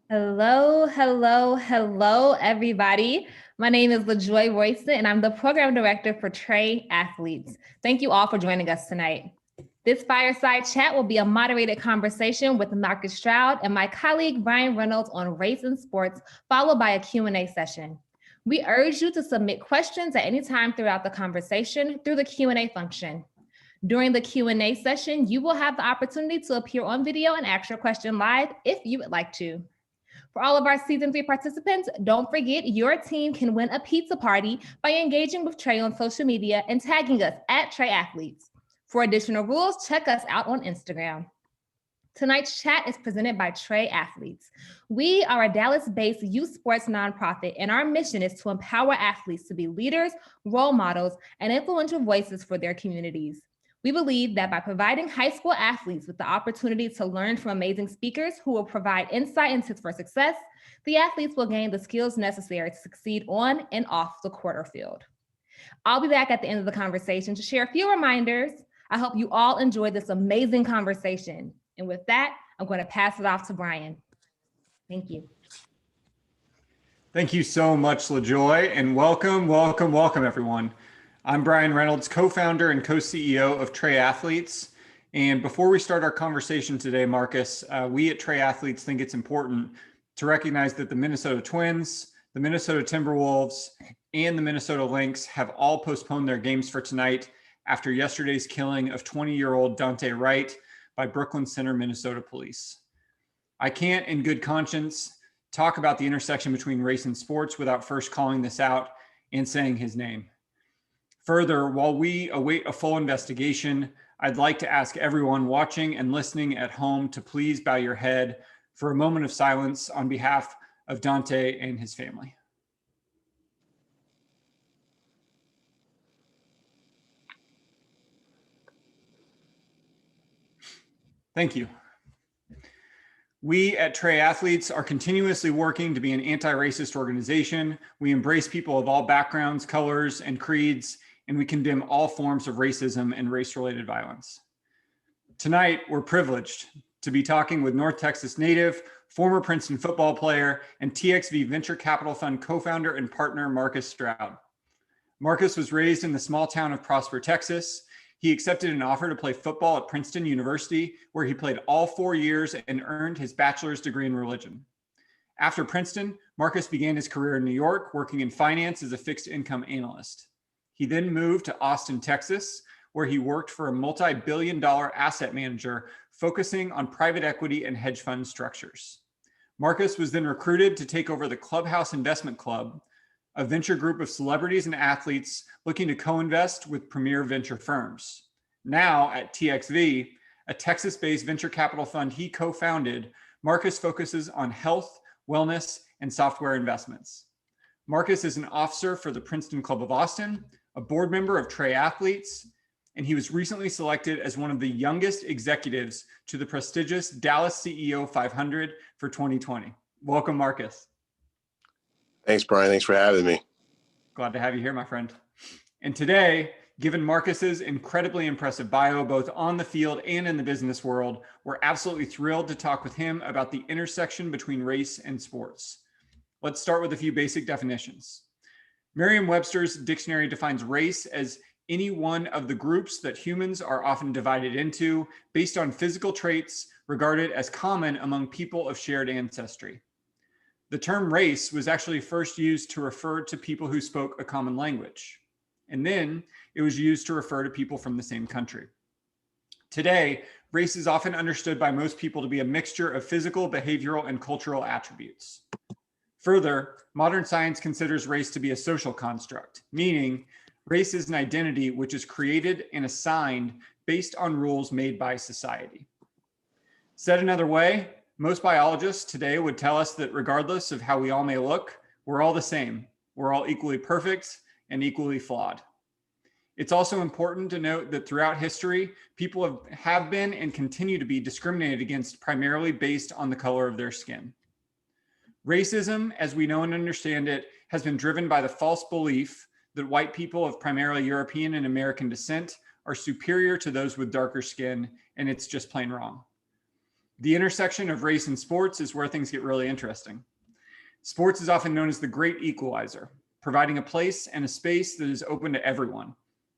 Hello, hello, hello, everybody. My name is LaJoy Royston, and I'm the program director for Trey Athletes. Thank you all for joining us tonight. This fireside chat will be a moderated conversation with Marcus Stroud and my colleague Brian Reynolds on race and sports, followed by a Q&A session. We urge you to submit questions at any time throughout the conversation through the Q&A function. During the Q&A session, you will have the opportunity to appear on video and ask your question live if you would like to. For all of our season 3 participants, don't forget your team can win a pizza party by engaging with Trey on social media and tagging us at Trey Athletes. For additional rules, check us out on Instagram. Tonight's chat is presented by Trey Athletes. We are a Dallas-based youth sports nonprofit, and our mission is to empower athletes to be leaders, role models, and influential voices for their communities. We believe that by providing high school athletes with the opportunity to learn from amazing speakers who will provide insight and tips for success, the athletes will gain the skills necessary to succeed on and off the court or field. I'll be back at the end of the conversation to share a few reminders. I hope you all enjoyed this amazing conversation. And with that, I'm going to pass it off to Brian. Thank you. Thank you so much, LaJoy, and welcome, everyone. I'm Brian Reynolds, co-founder and co-CEO of Trey Athletes. And before we start our conversation today, Marcus, we at Trey Athletes think it's important to recognize that the Minnesota Twins, the Minnesota Timberwolves, and the Minnesota Lynx have all postponed their games for tonight after yesterday's killing of 20-year-old Dante Wright by Brooklyn Center, Minnesota police. I can't, in good conscience, talk about the intersection between race and sports without first calling this out and saying his name. Further, while we await a full investigation, I'd like to ask everyone watching and listening at home to please bow your head for a moment of silence on behalf of Dante and his family. Thank you. We at Trey Athletes are continuously working to be an anti-racist organization. We embrace people of all backgrounds, colors, and creeds, and we condemn all forms of racism and race-related violence. Tonight, we're privileged to be talking with North Texas native, former Princeton football player, and TXV Venture Capital Fund co-founder and partner, Marcus Stroud. Marcus was raised in the small town of Prosper, Texas. He accepted an offer to play football at Princeton University, where he played all 4 years and earned his bachelor's degree in religion. After Princeton, Marcus began his career in New York, working in finance as a fixed income analyst. He then moved to Austin, Texas, where he worked for a multi-billion-dollar asset manager focusing on private equity and hedge fund structures. Marcus was then recruited to take over the Clubhouse Investment Club, a venture group of celebrities and athletes looking to co-invest with premier venture firms. Now at TXV, a Texas-based venture capital fund he co-founded, Marcus focuses on health, wellness, and software investments. Marcus is an officer for the Princeton Club of Austin, a board member of Trey Athletes, and he was recently selected as one of the youngest executives to the prestigious Dallas CEO 500 for 2020. Welcome, Marcus. Thanks, Brian. Thanks for having me. Glad to have you here, my friend. And today, given Marcus's incredibly impressive bio, both on the field and in the business world, we're absolutely thrilled to talk with him about the intersection between race and sports. Let's start with a few basic definitions. Merriam-Webster's dictionary defines race as any one of the groups that humans are often divided into based on physical traits regarded as common among people of shared ancestry. The term race was actually first used to refer to people who spoke a common language, and then it was used to refer to people from the same country. Today, race is often understood by most people to be a mixture of physical, behavioral, and cultural attributes. Further, modern science considers race to be a social construct, meaning race is an identity which is created and assigned based on rules made by society. Said another way, most biologists today would tell us that regardless of how we all may look, we're all the same. We're all equally perfect and equally flawed. It's also important to note that throughout history, people have been and continue to be discriminated against primarily based on the color of their skin. Racism, as we know and understand it, has been driven by the false belief that white people of primarily European and American descent are superior to those with darker skin, and it's just plain wrong. The intersection of race and sports is where things get really interesting. Sports is often known as the great equalizer, providing a place and a space that is open to everyone,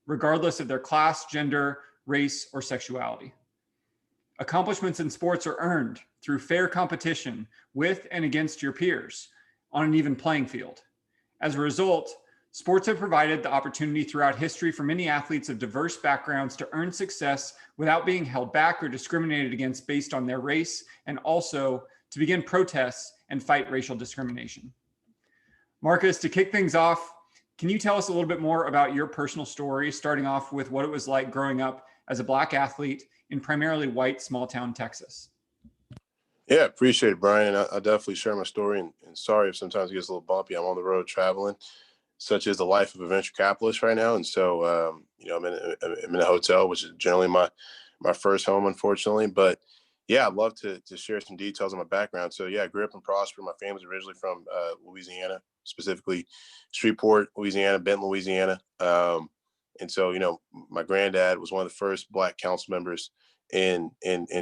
regardless of their class, gender, race, or sexuality. Accomplishments in sports are earned through fair competition with and against your peers on an even playing field. As a result, sports have provided the opportunity throughout history for many athletes of diverse backgrounds to earn success without being held back or discriminated against based on their race, and also to begin protests and fight racial discrimination. Marcus, to kick things off, can you tell us a little bit more about your personal story, starting off with what it was like growing up as a Black athlete in primarily white small town Texas? Yeah, appreciate it, Brian. I definitely share my story, and sorry if sometimes it gets a little bumpy. I'm on the road traveling, such is the life of a venture capitalist right now. And so, I'm in a hotel, which is generally my first home, unfortunately. But yeah, I'd love to share some details on my background. So yeah, I grew up in Prosper. My family's originally from Louisiana, specifically Shreveport, Louisiana, Benton, Louisiana. And so, my granddad was one of the first Black council members in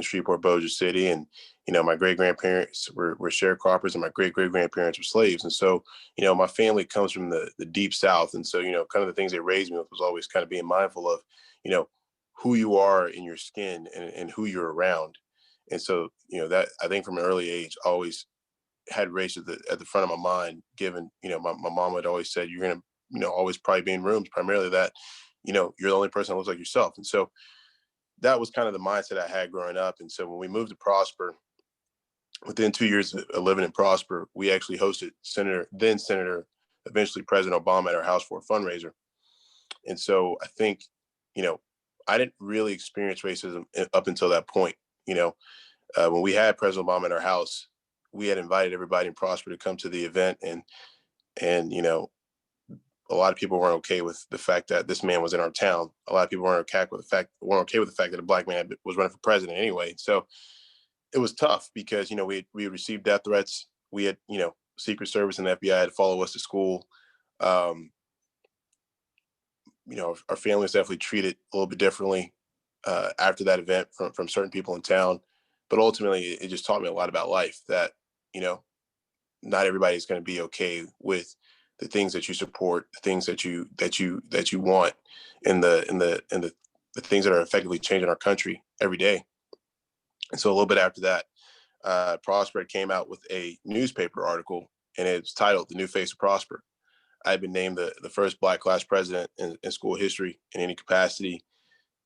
Shreveport, Bossier City. And, my great grandparents were sharecroppers, and my great grandparents were slaves. And so, my family comes from the deep South. And so, kind of the things they raised me with was always kind of being mindful of, who you are in your skin and who you're around. And so, that I think from an early age, always had race at the front of my mind, given, my mom had always said, you're going to, always probably be in rooms primarily that, you're the only person that looks like yourself. And so that was kind of the mindset I had growing up. And so when we moved to Prosper, within 2 years of living in Prosper, we actually hosted then Senator, eventually President Obama at our house for a fundraiser. And so I think, I didn't really experience racism up until that point. When we had President Obama at our house, we had invited everybody in Prosper to come to the event. And a lot of people weren't okay with the fact that this man was in our town. A lot of people weren't okay with the fact that a Black man was running for president anyway. So it was tough because, we had received death threats. We had, Secret Service and the FBI had to follow us to school. Our family was definitely treated a little bit differently after that event from certain people in town. But ultimately, it just taught me a lot about life that, not everybody's going to be okay with the things that you support, the things that you want, and the things that are effectively changing our country every day. And so a little bit after that, Prosper came out with a newspaper article, and it's titled "The New Face of Prosper." I had been named the first Black class president in school history in any capacity.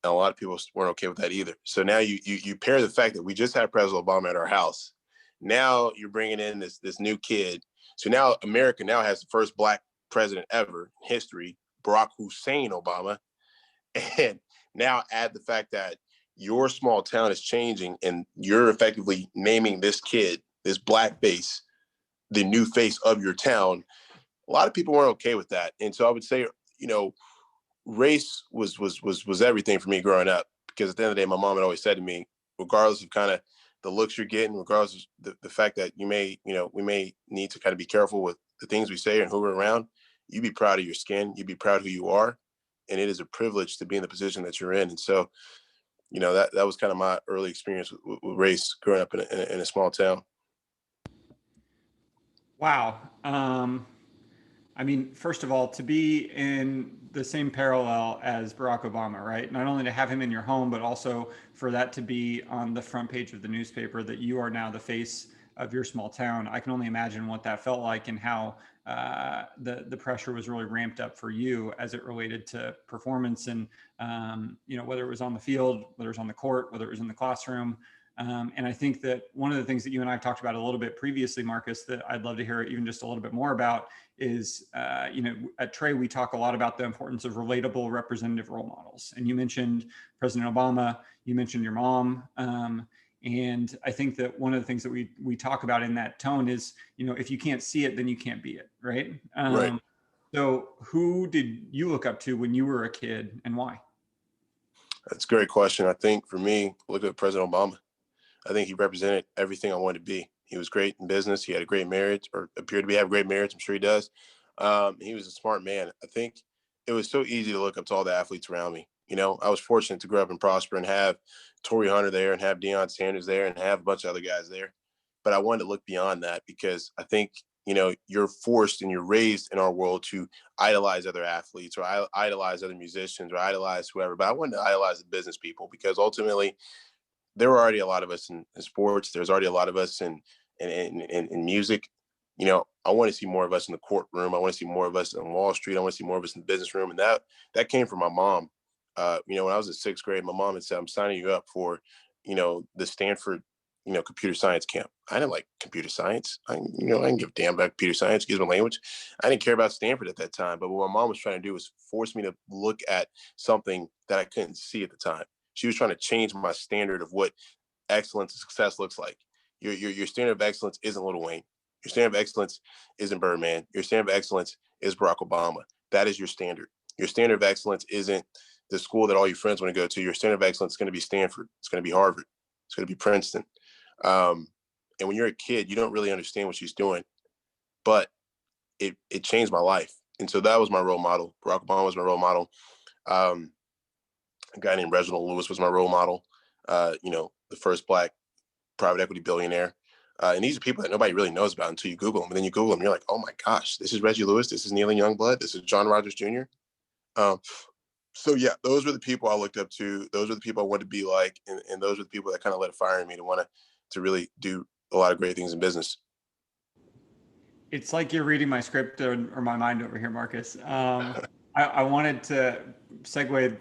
And a lot of people weren't okay with that either. So now you pair the fact that we just had President Obama at our house. Now you're bringing in this new kid. So now America now has the first Black president ever in history, Barack Hussein Obama. And now add the fact that your small town is changing and you're effectively naming this kid, this Black face, the new face of your town. A lot of people weren't okay with that. And so I would say, race was everything for me growing up, because at the end of the day, my mom had always said to me, regardless of kind of the looks you're getting, regardless of the fact that we may need to kind of be careful with the things we say and who we're around, you be proud of your skin, you be proud of who you are. And it is a privilege to be in the position that you're in. And so, that was kind of my early experience with race growing up in a small town. Wow. First of all, to be in the same parallel as Barack Obama, right? Not only to have him in your home, but also for that to be on the front page of the newspaper, that you are now the face of your small town. I can only imagine what that felt like and how the pressure was really ramped up for you as it related to performance and, whether it was on the field, whether it was on the court, whether it was in the classroom. And I think that one of the things that you and I have talked about a little bit previously, Marcus, that I'd love to hear even just a little bit more about is, at Trey, we talk a lot about the importance of relatable representative role models. And you mentioned President Obama, you mentioned your mom. And I think that one of the things that we talk about in that tone is, if you can't see it, then you can't be it, right? Right. So who did you look up to when you were a kid, and why? That's a great question. I think for me, look at President Obama. I think he represented everything I wanted to be. He was great in business. He had a great marriage, or appeared to have a great marriage. I'm sure he does. He was a smart man. I think it was so easy to look up to all the athletes around me. I was fortunate to grow up and prosper and have Torrey Hunter there and have Deion Sanders there and have a bunch of other guys there. But I wanted to look beyond that because I think, you're forced and you're raised in our world to idolize other athletes or idolize other musicians or idolize whoever. But I wanted to idolize the business people because ultimately there were already a lot of us in sports. There's already a lot of us in music. I want to see more of us in the courtroom. I want to see more of us on Wall Street. I want to see more of us in the business room. And that came from my mom. When I was in sixth grade, my mom had said, "I'm signing you up for, the Stanford, computer science camp." I didn't like computer science. I didn't give a damn about computer science, excuse my language. I didn't care about Stanford at that time. But what my mom was trying to do was force me to look at something that I couldn't see at the time. She was trying to change my standard of what excellence and success looks like. Your standard of excellence isn't Lil Wayne. Your standard of excellence isn't Birdman. Your standard of excellence is Barack Obama. That is your standard. Your standard of excellence isn't the school that all your friends want to go to. Your standard of excellence is going to be Stanford. It's going to be Harvard. It's going to be Princeton. And when you're a kid, you don't really understand what she's doing, but it changed my life. And so that was my role model. Barack Obama was my role model. A guy named Reginald Lewis was my role model. The first Black private equity billionaire. And these are people that nobody really knows about until you Google them. And then you Google them, you're like, oh my gosh, this is Reggie Lewis. This is Neil Youngblood. This is John Rogers Jr. So yeah, those were the people I looked up to. Those are the people I wanted to be like. And those are the people that kind of lit a fire in me to want to really do a lot of great things in business. It's like you're reading my script or my mind over here, Marcus. I wanted to segue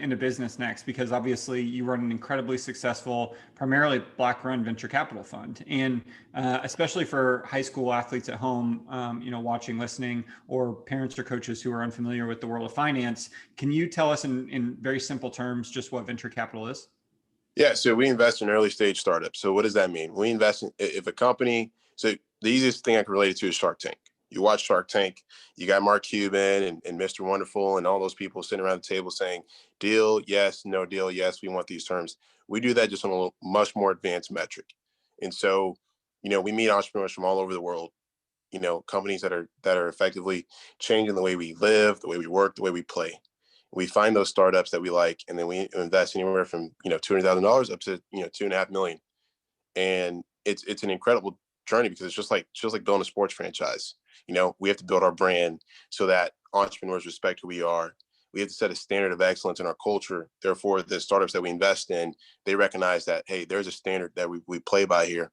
into business next because obviously you run an incredibly successful, primarily Black-run venture capital fund, and especially for high school athletes at home, watching, listening, or parents or coaches who are unfamiliar with the world of finance. Can you tell us in very simple terms just what venture capital is? Yeah, so we invest in early stage startups. So what does that mean? We invest in if a company. So the easiest thing I can relate it to is Shark Tank. You watch Shark Tank, you got Mark Cuban and Mr. Wonderful and all those people sitting around the table saying, deal, yes, no deal, yes, we want these terms. We do that just on a much more advanced metric. And so, we meet entrepreneurs from all over the world, companies that are effectively changing the way we live, the way we work, the way we play. We find those startups that we like, and then we invest anywhere from, $200,000 up to, $2.5 million. And it's an incredible journey because it's just like building a sports franchise. We have to build our brand so that entrepreneurs respect who we are. We have to set a standard of excellence in our culture. Therefore, the startups that we invest in, they recognize that, hey, there's a standard that we play by here.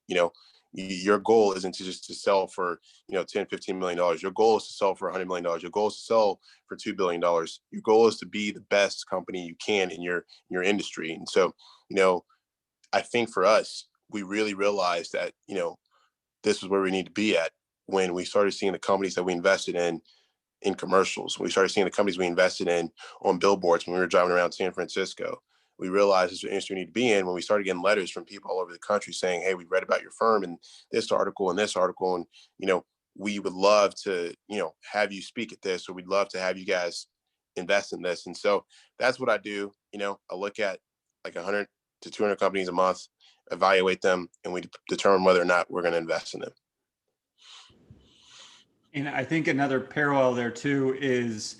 Your goal isn't to just to sell for, $10-15 million. Your goal is to sell for $100 million. Your goal is to sell for $2 billion. Your goal is to be the best company you can in your industry. And so, I think for us, we really realized that, this is where we need to be at when we started seeing the companies that we invested in commercials. We started seeing the companies we invested in on billboards when we were driving around San Francisco. We realized this is the industry we need to be in when we started getting letters from people all over the country saying, hey, we read about your firm and this article and this article. And, we would love to, have you speak at this, or we'd love to have you guys invest in this. And so that's what I do. I look at like 100 to 200 companies a month, evaluate them, and we determine whether or not we're going to invest in them. And I think another parallel there too is,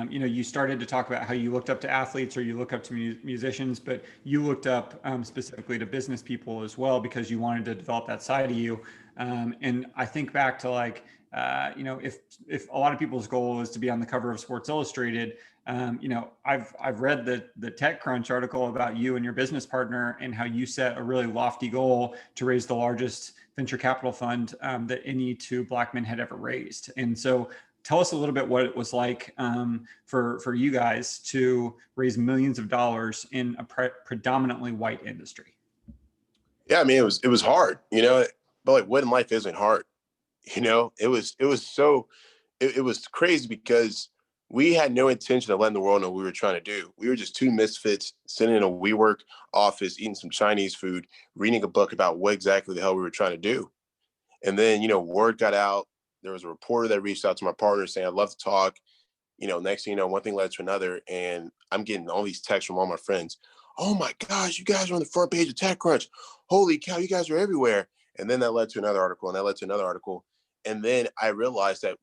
you started to talk about how you looked up to athletes or you look up to musicians, but you looked up specifically to business people as well because you wanted to develop that side of you. And I think back to like, if a lot of people's goal is to be on the cover of Sports Illustrated, I've read the TechCrunch article about you and your business partner and how you set a really lofty goal to raise the largest venture capital fund that any two Black men had ever raised. And so tell us a little bit what it was like for you guys to raise millions of dollars in a predominantly white industry. Yeah, I mean, it was hard, but like what in life isn't hard? It was crazy because we had no intention of letting the world know what we were trying to do. We were just two misfits sitting in a WeWork office, eating some Chinese food, reading a book about what exactly the hell we were trying to do. And then, word got out. There was a reporter that reached out to my partner saying, I'd love to talk. Next thing you know, one thing led to another. And I'm getting all these texts from all my friends. Oh my gosh, you guys are on the front page of TechCrunch. Holy cow, you guys are everywhere. And then that led to another article, and that led to another article. And then I realized that,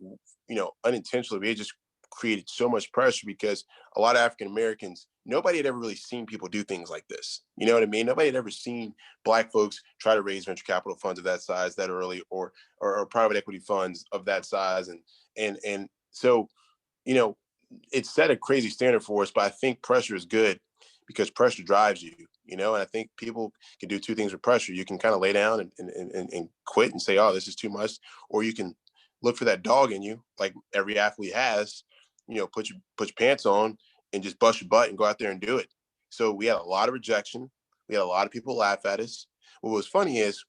unintentionally, we had just created so much pressure because a lot of African Americans, nobody had ever really seen people do things like this. You know what I mean? Nobody had ever seen Black folks try to raise venture capital funds of that size that early, or private equity funds of that size. And so, you know, it set a crazy standard for us, but I think pressure is good because pressure drives you, you know, and I think people can do two things with pressure. You can kind of lay down and quit and say, oh, this is too much. Or you can look for that dog in you, like every athlete has, you know, put your pants on and just bust your butt and go out there and do it. So we had a lot of rejection. We had a lot of people laugh at us. What was funny is,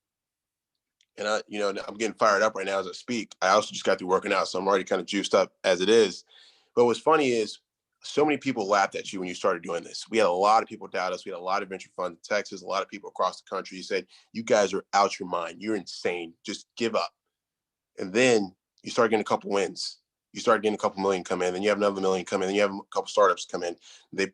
and I'm getting fired up right now as I speak. I also just got through working out, so I'm already kind of juiced up as it is. But what's funny is so many people laughed at you when you started doing this. We had a lot of people doubt us. We had a lot of venture funds in Texas, a lot of people across the country said, you guys are out your mind. You're insane. Just give up. And then you start getting a couple wins. You start getting a couple million come in, then you have another million come in, then you have a couple startups come in.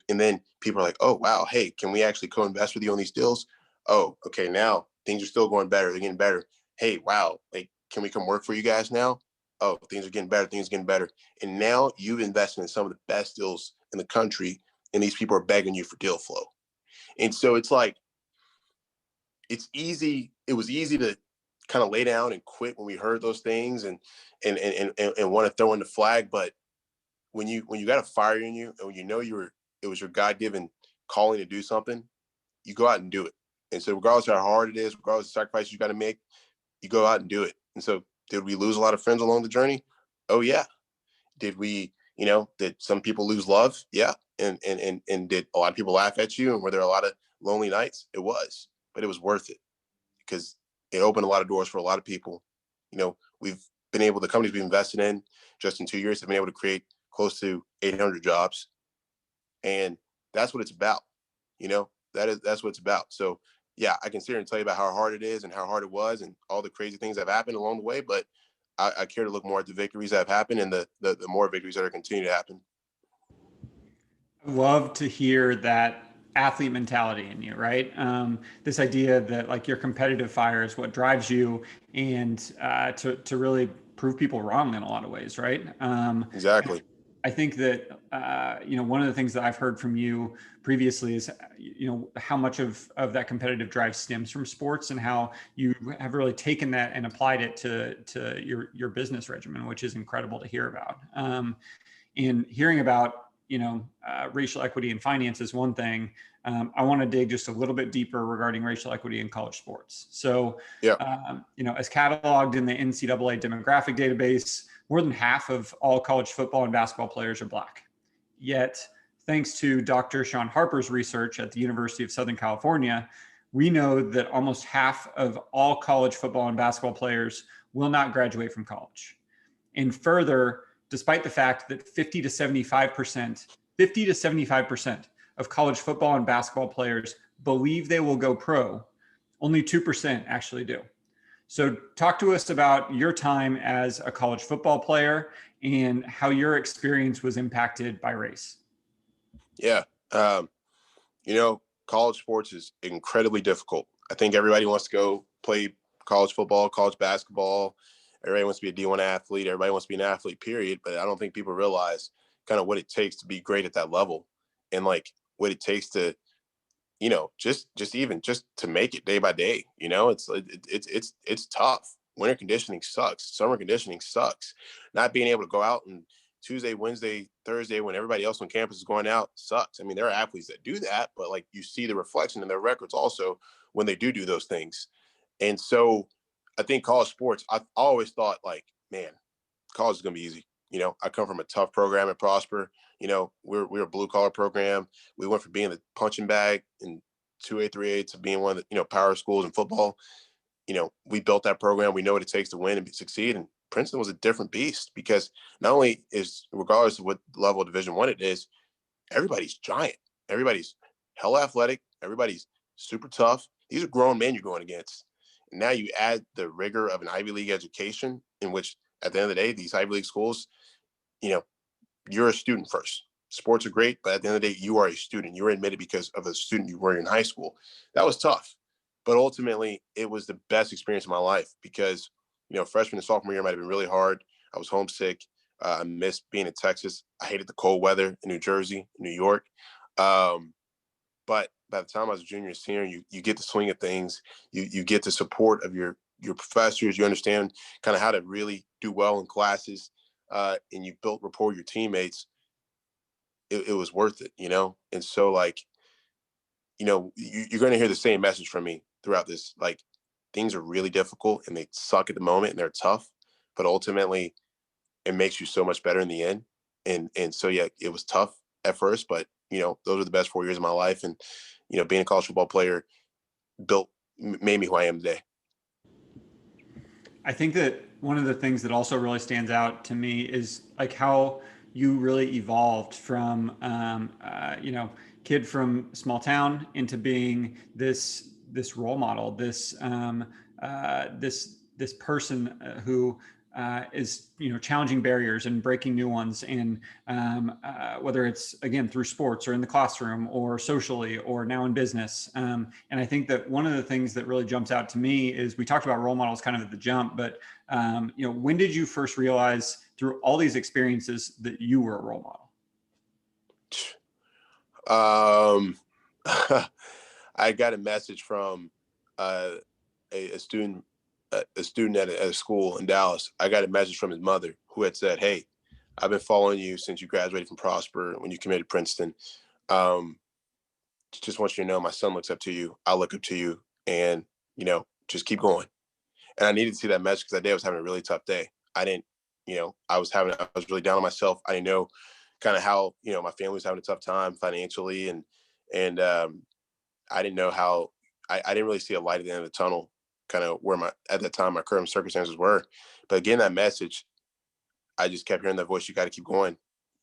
And then people are like, oh, wow, hey, can we actually co-invest with you on these deals? Oh, okay, now things are still going better. They're getting better. Hey, wow, like, can we come work for you guys now? Oh, things are getting better. Things are getting better. And now you've invested in some of the best deals in the country, and these people are begging you for deal flow. And so it's like, it's easy. It was easy to kind of lay down and quit when we heard those things and want to throw in the flag. But when you got a fire in you and when you know it was your God-given calling to do something, you go out and do it. And so regardless of how hard it is, regardless of the sacrifices you got to make, you go out and do it. And so did we lose a lot of friends along the journey? Oh yeah. Did we, did some people lose love? Yeah. And did a lot of people laugh at you? And were there a lot of lonely nights? It was, but it was worth it because it opened a lot of doors for a lot of people. We've been able, the companies we've invested in just in 2 years have been able to create close to 800 jobs. And that's what it's about. That's what it's about. So yeah, I can sit here and tell you about how hard it is and how hard it was and all the crazy things that have happened along the way. But I care to look more at the victories that have happened and the more victories that are continuing to happen. I love to hear that athlete mentality in you, right? This idea that like your competitive fire is what drives you, and to really prove people wrong in a lot of ways, right? Exactly. I think that one of the things that I've heard from you previously is how much of that competitive drive stems from sports, and how you have really taken that and applied it to your business regimen, which is incredible to hear about. And hearing about racial equity in finance is one thing. I want to dig just a little bit deeper regarding racial equity in college sports. So, yeah. As cataloged in the NCAA demographic database, more than half of all college football and basketball players are Black. Yet, thanks to Dr. Sean Harper's research at the University of Southern California, we know that almost half of all college football and basketball players will not graduate from college. And further, despite the fact that 50 to 75% of college football and basketball players believe they will go pro, only 2% actually do. So talk to us about your time as a college football player and how your experience was impacted by race. Yeah. College sports is incredibly difficult. I think everybody wants to go play college football, college basketball. Everybody wants to be a D1 athlete. Everybody wants to be an athlete, period. But I don't think people realize kind of what it takes to be great at that level, and like what it takes to, just to make it day by day. It's tough. Winter conditioning sucks. Summer conditioning sucks. Not being able to go out and Tuesday, Wednesday, Thursday, when everybody else on campus is going out, sucks. I mean, there are athletes that do that, but like you see the reflection in their records also when they do those things. And so I think college sports, I've always thought like, man, college is going to be easy. I come from a tough program at Prosper. We're a blue collar program. We went from being the punching bag in 2A, 3A to being one of the, power schools in football. We built that program. We know what it takes to win and succeed. And Princeton was a different beast because not only is, regardless of what level of Division I it is, everybody's giant. Everybody's hell athletic. Everybody's super tough. These are grown men you're going against. And now you add the rigor of an Ivy League education, in which at the end of the day, these Ivy League schools, you're a student first. Sports are great, but at the end of the day, you are a student. You were admitted because of a student you were in high school. That was tough. But ultimately, it was the best experience of my life because, freshman and sophomore year might have been really hard. I was homesick. I missed being in Texas. I hated the cold weather in New Jersey, New York. But by the time I was a junior and senior, you get the swing of things. You get the support of your professors. You understand kind of how to really do well in classes, and you built rapport with your teammates. It was worth it, you know? And so, like, you know, you're going to hear the same message from me throughout this. Like, things are really difficult and they suck at the moment and they're tough, but ultimately it makes you so much better in the end. And so, yeah, it was tough at first, but, you know, those are the best 4 years of my life. And, you know, being a college football player made me who I am today. I think that one of the things that also really stands out to me is like how you really evolved from, you know, kid from small town into being this role model, this this person who is, you know, challenging barriers and breaking new ones, and whether it's again through sports or in the classroom or socially or now in business. And I think that one of the things that really jumps out to me is we talked about role models kind of at the jump, but you know, when did you first realize through all these experiences that you were a role model? I got a message from a student at a school in Dallas. I got a message from his mother who had said, "Hey, I've been following you since you graduated from Prosper when you committed to Princeton. Just want you to know my son looks up to you. I look up to you, and, you know, just keep going." And I needed to see that message because that day I was having a really tough day. I didn't, you know, I was really down on myself. I didn't know kind of how, you know, my family was having a tough time financially, and I didn't know how. I didn't really see a light at the end of the tunnel, kind of where at that time my current circumstances were. But again, that message, I just kept hearing that voice. You got to keep going.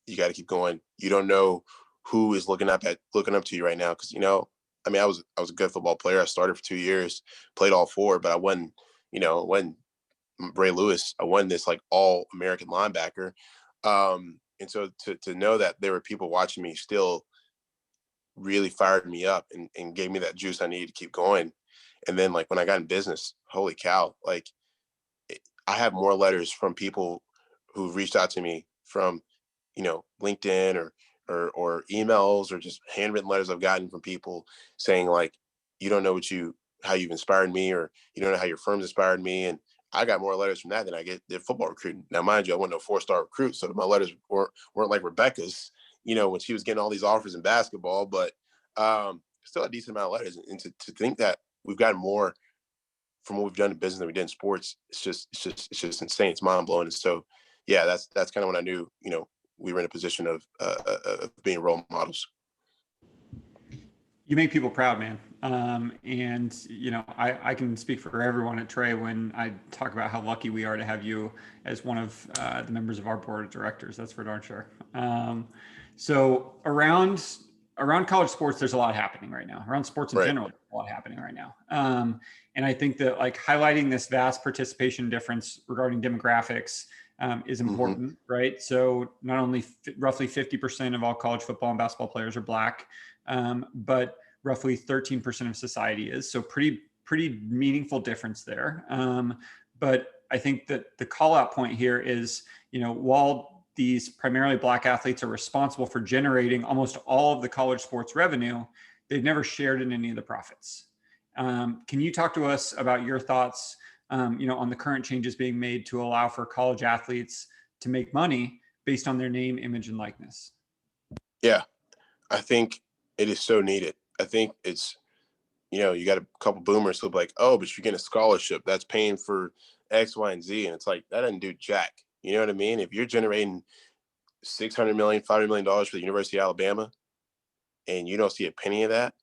You got to keep going. You don't know who is looking up to you right now, because, you know, I mean, I was a good football player. I started for 2 years, played all 4, but I wasn't, you know, wasn't Ray Lewis. I wasn't this like all American linebacker. And so to know that there were people watching me still really fired me up and gave me that juice I needed to keep going. And then, like, when I got in business, holy cow, like, I have more letters from people who've reached out to me from, you know, LinkedIn or emails or just handwritten letters I've gotten from people saying, like, you don't know how you've inspired me, or you don't know how your firm's inspired me. And I got more letters from that than I did football recruiting. Now, mind you, I wasn't a 4-star recruit, so my letters weren't like Rebecca's, you know, when she was getting all these offers in basketball, but still a decent amount of letters. And to think that we've gotten more from what we've done in business than we did in sports, it's just insane. It's mind blowing. And so, yeah, that's kind of when I knew, you know, we were in a position of being role models. You make people proud, man. And, you know, I can speak for everyone at Trey when I talk about how lucky we are to have you as one of the members of our board of directors. That's for darn sure. So around college sports, there's a lot happening right now. Around sports in general, there's a lot happening right now. And I think that, like, highlighting this vast participation difference regarding demographics is important, right? So not only roughly 50% of all college football and basketball players are Black, but roughly 13% of society is. So pretty meaningful difference there. But I think that the call out point here is, you know, while these primarily Black athletes are responsible for generating almost all of the college sports revenue, they've never shared in any of the profits. Can you talk to us about your thoughts, you know, on the current changes being made to allow for college athletes to make money based on their name, image, and likeness? Yeah, I think it is so needed. I think it's, you know, you got a couple boomers who'll be like, "Oh, but you're getting a scholarship that's paying for X, Y, and Z," and it's like, that doesn't do jack. You know what I mean? If you're generating $600 million, $500 million for the University of Alabama, and you don't see a penny of that,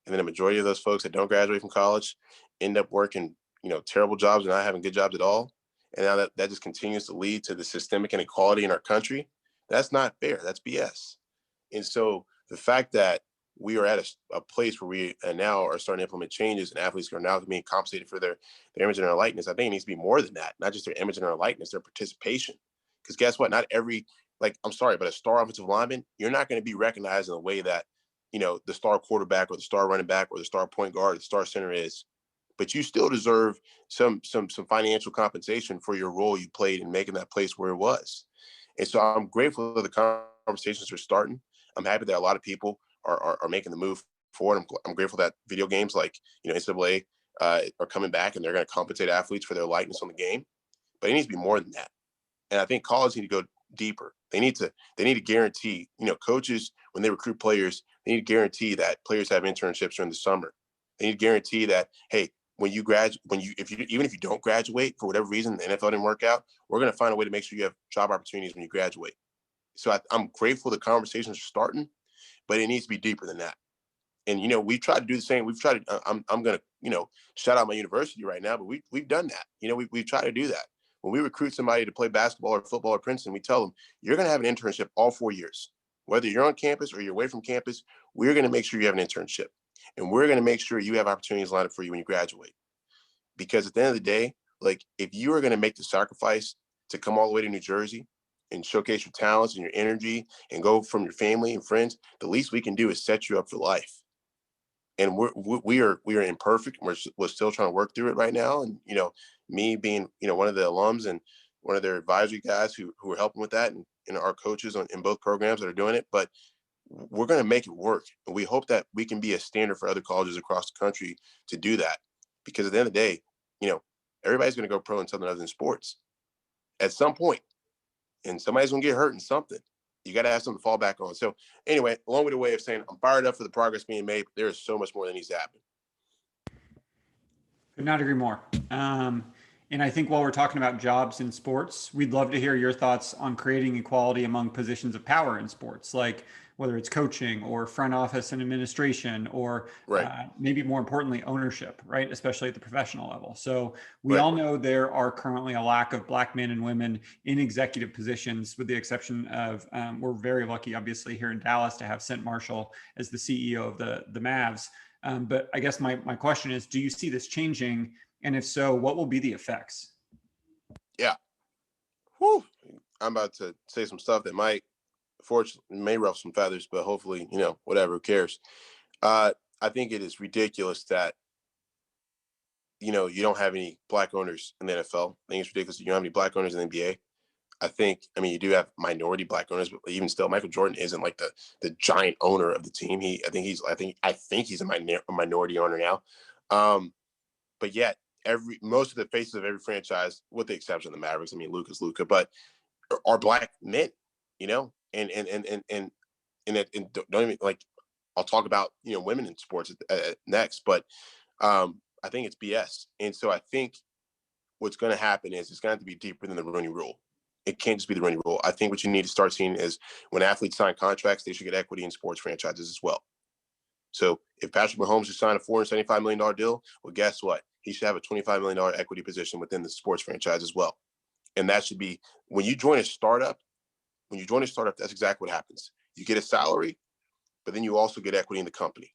and then a majority of those folks that don't graduate from college end up working, you know, terrible jobs and not having good jobs at all, and now that just continues to lead to the systemic inequality in our country, that's not fair. That's BS. And so the fact that we are at a place where we now are starting to implement changes, and athletes are now being compensated for their image and their likeness, I think it needs to be more than that. Not just their image and their likeness, their participation. Because guess what? Not every, like, I'm sorry, but a star offensive lineman, you're not going to be recognized in the way that, you know, the star quarterback or the star running back or the star point guard or the star center is. But you still deserve some financial compensation for your role you played in making that place where it was. And so I'm grateful that the conversations are starting. I'm happy that a lot of people are making the move forward. I'm grateful that video games like, NCAA are coming back and they're going to compensate athletes for their likeness on the game. But it needs to be more than that. And I think college need to go deeper. They need to guarantee, coaches, when they recruit players, they need to guarantee that players have internships during the summer. They need to guarantee that, hey, even if you don't graduate for whatever reason, the NFL didn't work out, we're going to find a way to make sure you have job opportunities when you graduate. So I'm grateful the conversations are starting, but it needs to be deeper than that. And, we've tried to do the same. We've tried to, I'm going to, shout out my university right now, but we've done that. We've tried to do that. When we recruit somebody to play basketball or football at Princeton, we tell them, you're going to have an internship all 4 years. Whether you're on campus or you're away from campus, we're going to make sure you have an internship. And we're going to make sure you have opportunities lined up for you when you graduate. Because at the end of the day, like, if you are going to make the sacrifice to come all the way to New Jersey and showcase your talents and your energy and go from your family and friends, the least we can do is set you up for life. And we are imperfect. We're still trying to work through it right now. And, me being, one of the alums and one of their advisory guys who are helping with that, and our coaches in both programs that are doing it, but we're going to make it work. And we hope that we can be a standard for other colleges across the country to do that. Because at the end of the day, everybody's going to go pro in something other than sports at some point, and somebody's going to get hurt in something. You got to have something to fall back on. So anyway, along with the way of saying I'm fired up for the progress being made, but there is so much more that needs to happen. Could not agree more. And I think while we're talking about jobs in sports, we'd love to hear your thoughts on creating equality among positions of power in sports, like whether it's coaching or front office and administration, or Right. maybe more importantly, ownership, right? Especially at the professional level. So we Right. all know there are currently a lack of Black men and women in executive positions, with the exception of, we're very lucky, obviously, here in Dallas to have Sent Marshall as the CEO of the Mavs. But I guess my question is, do you see this changing? And if so, what will be the effects? Yeah. Whew. I'm about to say some stuff that fortunately, may ruffle some feathers, but hopefully, whatever, who cares? I think it is ridiculous that, you don't have any Black owners in the NFL. I think it's ridiculous that you don't have any Black owners in the NBA. You do have minority Black owners, but even still, Michael Jordan isn't like the giant owner of the team. I think he's a minority owner now. But yet most of the faces of every franchise, with the exception of the Mavericks, Luka's Luka, but are Black men, and don't even, like, I'll talk about, women in sports next, but I think it's BS. And so I think what's going to happen is it's going to have to be deeper than the Rooney Rule. It can't just be the Rooney Rule. I think what you need to start seeing is when athletes sign contracts, they should get equity in sports franchises as well. So if Patrick Mahomes should sign a $475 million deal, well, guess what? He should have a $25 million equity position within the sports franchise as well. And that should be, when you join a startup, that's exactly what happens. You get a salary, but then you also get equity in the company.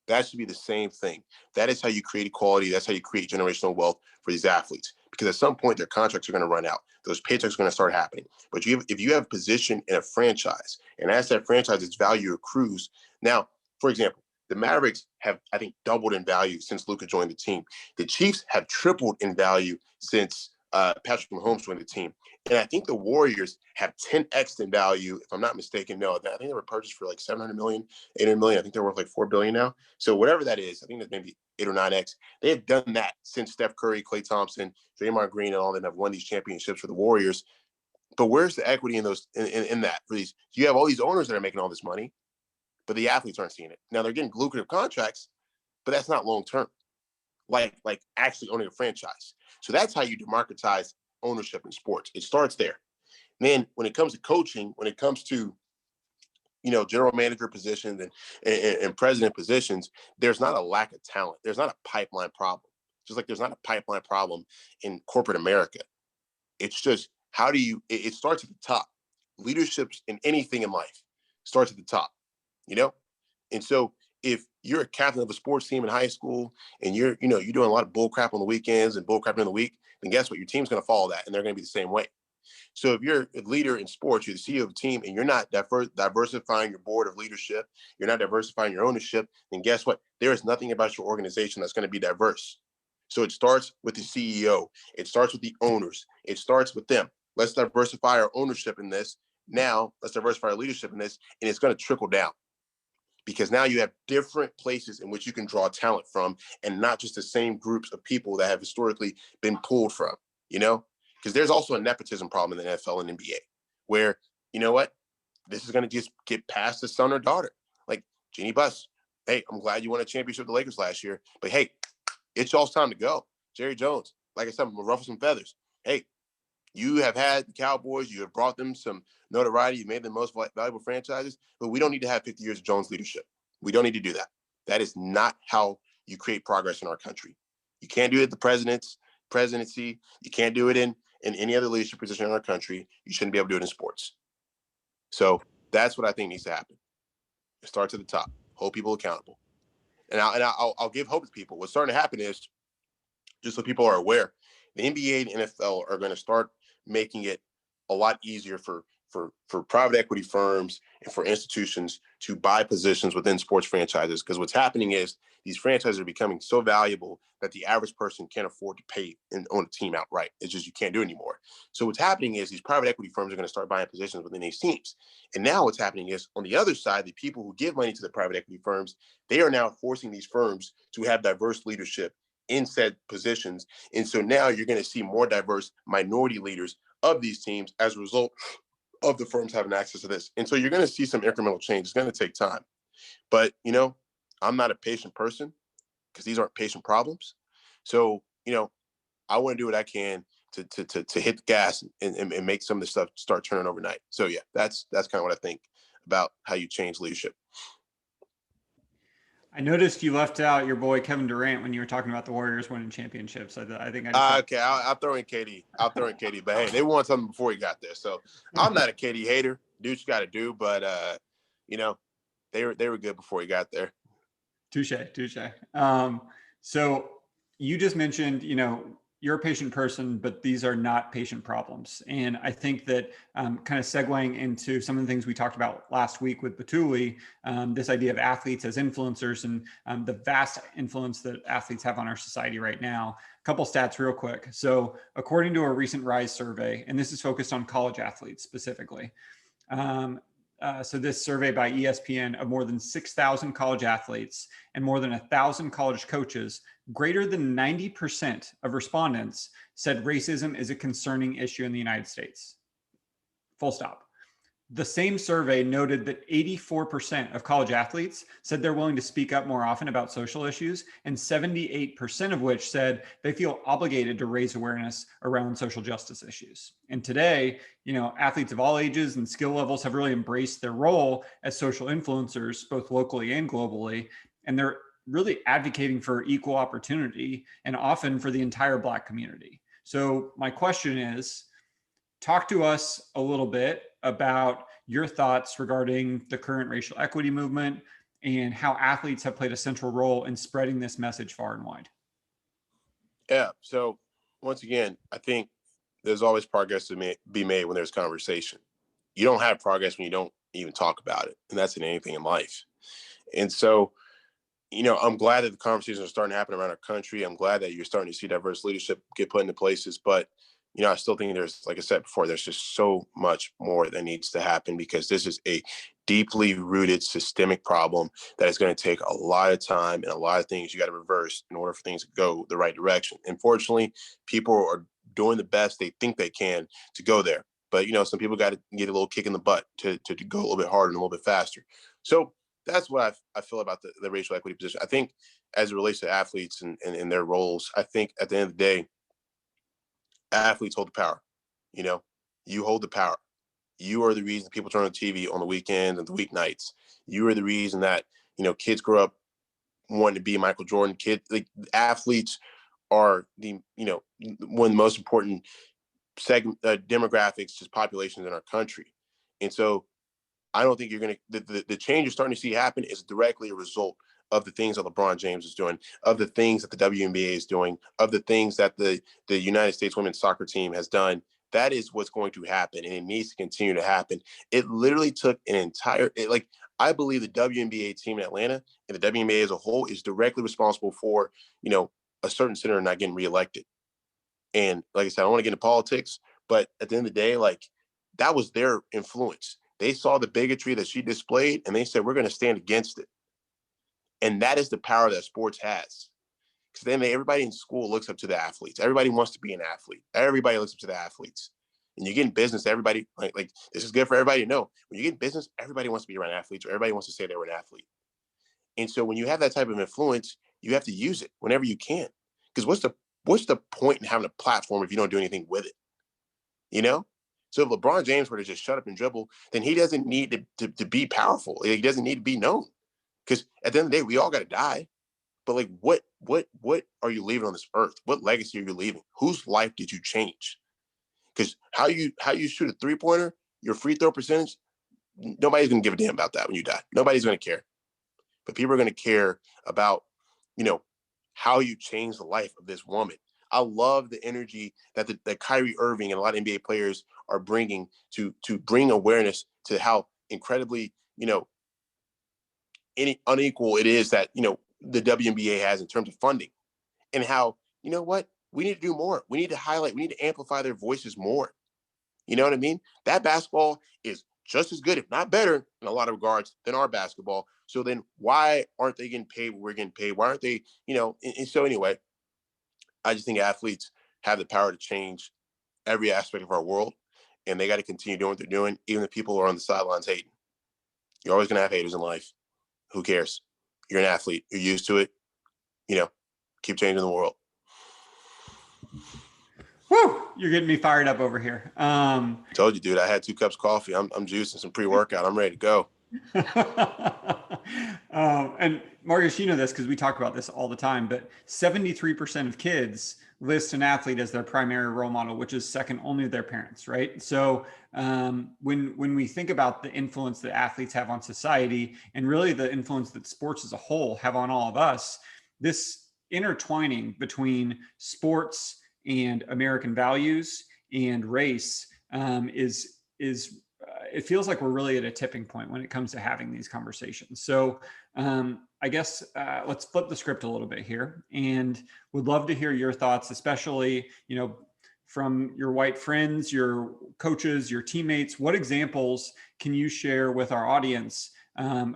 That should be the same thing. That is how you create equality. That's how you create generational wealth for these athletes. Because at some point, their contracts are going to run out. Those paychecks are going to start happening. But if you have a position in a franchise, and as that franchise, its value accrues. Now, for example, the Mavericks have, I think, doubled in value since Luka joined the team. The Chiefs have tripled in value since Patrick Mahomes joined the team. And I think the Warriors have 10x in value, if I'm not mistaken. No, I think they were purchased for like 700 million, 800 million. I think they're worth like 4 billion now. So whatever that is, I think that's maybe 8 or 9x. They have done that since Steph Curry, Klay Thompson, Draymond Green, and all of them have won these championships for the Warriors. But where's the equity in those in that for these? You have all these owners that are making all this money, but the athletes aren't seeing it. Now they're getting lucrative contracts, but that's not long term. Like actually owning a franchise. So that's how you democratize ownership in sports. It starts there. And then when it comes to coaching, when it comes to, general manager positions and president positions, there's not a lack of talent. There's not a pipeline problem. Just like there's not a pipeline problem in corporate America. It's just, it starts at the top. Leadership in anything in life starts at the top, And so if you're a captain of a sports team in high school and you're doing a lot of bull crap on the weekends and bull crap during the week, then guess what? Your team's going to follow that and they're going to be the same way. So if you're a leader in sports, you're the CEO of a team, and you're not diversifying your board of leadership, you're not diversifying your ownership, then guess what? There is nothing about your organization that's going to be diverse. So it starts with the CEO. It starts with the owners. It starts with them. let's diversify our ownership in this. Now let's diversify our leadership in this, and it's going to trickle down. Because now you have different places in which you can draw talent from, and not just the same groups of people that have historically been pulled from, because there's also a nepotism problem in the NFL and NBA where, you know what, this is going to just get past the son or daughter. Like Jeannie Buss, hey, I'm glad you won a championship with the Lakers last year, but hey, it's y'all's time to go. Jerry Jones, like I said, I'm gonna ruffle some feathers. Hey, you have had the Cowboys, you have brought them some notoriety, you made them most valuable franchises, but we don't need to have 50 years of Jones leadership. We don't need to do that. That is not how you create progress in our country. You can't do it at the presidency. You can't do it in any other leadership position in our country. You shouldn't be able to do it in sports. So that's what I think needs to happen. It starts at the top. Hold people accountable. And I'll give hope to people. What's starting to happen is, just so people are aware, the NBA and NFL are going to start making it a lot easier for private equity firms and for institutions to buy positions within sports franchises. Because what's happening is these franchises are becoming so valuable that the average person can't afford to pay and own a team outright. It's just, you can't do it anymore. So what's happening is these private equity firms are going to start buying positions within these teams. And now what's happening is, on the other side, the people who give money to the private equity firms, they are now forcing these firms to have diverse leadership in said positions. And so now you're going to see more diverse minority leaders of these teams as a result of the firms having access to this. And so you're going to see some incremental change. It's going to take time. But, I'm not a patient person, because these aren't patient problems. So, I want to do what I can to hit the gas and make some of this stuff start turning overnight. So, yeah, that's kind of what I think about how you change leadership. I noticed you left out your boy Kevin Durant when you were talking about the Warriors winning championships. I think I just okay. I'll throw in KD. But hey, they won something before he got there. So I'm not a KD hater. Do what you got to do. But they were good before he got there. Touche. So you just mentioned, you're a patient person, but these are not patient problems. And I think that kind of segueing into some of the things we talked about last week with Batuli, this idea of athletes as influencers and the vast influence that athletes have on our society right now. A couple stats real quick. So according to a recent RISE survey, and this is focused on college athletes specifically, so this survey by ESPN of more than 6,000 college athletes and more than 1,000 college coaches, greater than 90% of respondents said racism is a concerning issue in the United States. Full stop. The same survey noted that 84% of college athletes said they're willing to speak up more often about social issues, and 78% of which said they feel obligated to raise awareness around social justice issues. And today, athletes of all ages and skill levels have really embraced their role as social influencers, both locally and globally, and they're really advocating for equal opportunity and often for the entire Black community. So my question is, talk to us a little bit about your thoughts regarding the current racial equity movement and how athletes have played a central role in spreading this message far and wide. Yeah. So once again, I think there's always progress to be made when there's conversation. You don't have progress when you don't even talk about it. And that's in anything in life. And so, I'm glad that the conversations are starting to happen around our country. I'm glad that you're starting to see diverse leadership get put into places. But I still think there's, like I said before, there's just so much more that needs to happen, because this is a deeply rooted systemic problem that is going to take a lot of time and a lot of things you got to reverse in order for things to go the right direction. Unfortunately, people are doing the best they think they can to go there. But, some people got to get a little kick in the butt to go a little bit harder and a little bit faster. So that's what I feel about the racial equity position. I think as it relates to athletes and their roles, I think at the end of the day, athletes hold the power. You hold the power. You are the reason people turn on TV on the weekends and the weeknights. You are the reason that, kids grow up wanting to be Michael Jordan. Athletes are one of the most important demographics, just populations in our country. And so I don't think you're going to, the change you're starting to see happen is directly a result of the things that LeBron James is doing, of the things that the WNBA is doing, of the things that the United States women's soccer team has done. That is what's going to happen, and it needs to continue to happen. It literally took I believe the WNBA team in Atlanta and the WNBA as a whole is directly responsible for, a certain senator not getting reelected. And like I said, I don't want to get into politics, But at the end of the day, like, that was their influence. They saw the bigotry that she displayed and they said, we're going to stand against it. And that is the power that sports has. Because then everybody in school looks up to the athletes. Everybody wants to be an athlete. Everybody looks up to the athletes. And you get in business, everybody, like this is good for everybody to know. When you get in business, everybody wants to be around athletes, or everybody wants to say they were an athlete. And so when you have that type of influence, you have to use it whenever you can. Because what's the point in having a platform if you don't do anything with it? You know? So if LeBron James were to just shut up and dribble, then he doesn't need to be powerful. He doesn't need to be known. Because at the end of the day, we all got to die. But like, what are you leaving on this earth? What legacy are you leaving? Whose life did you change? Because how you shoot a 3-pointer, your free throw percentage, nobody's going to give a damn about that when you die. Nobody's going to care. But people are going to care about, how you change the life of this woman. I love the energy that Kyrie Irving and a lot of NBA players are bringing to bring awareness to how incredibly, unequal it is that, the WNBA has in terms of funding, and how, we need to do more. We need to highlight, we need to amplify their voices more. You know what I mean? That basketball is just as good, if not better, in a lot of regards than our basketball. So then why aren't they getting paid what we're getting paid? Why aren't they, and so anyway, I just think athletes have the power to change every aspect of our world, and they got to continue doing what they're doing, even if people are on the sidelines hating. You're always going to have haters in life. Who cares? You're an athlete. You're used to it. Keep changing the world. Woo! You're getting me fired up over here. Told you, dude. I had 2 cups of coffee. I'm juicing some pre-workout. I'm ready to go. And Marcus, you know this because we talk about this all the time, but 73% of kids list an athlete as their primary role model, which is second only to their parents, right? So when we think about the influence that athletes have on society, and really the influence that sports as a whole have on all of us, this intertwining between sports and American values and race is it feels like we're really at a tipping point when it comes to having these conversations. So I guess let's flip the script a little bit here, and would love to hear your thoughts, especially, from your white friends, your coaches, your teammates. What examples can you share with our audience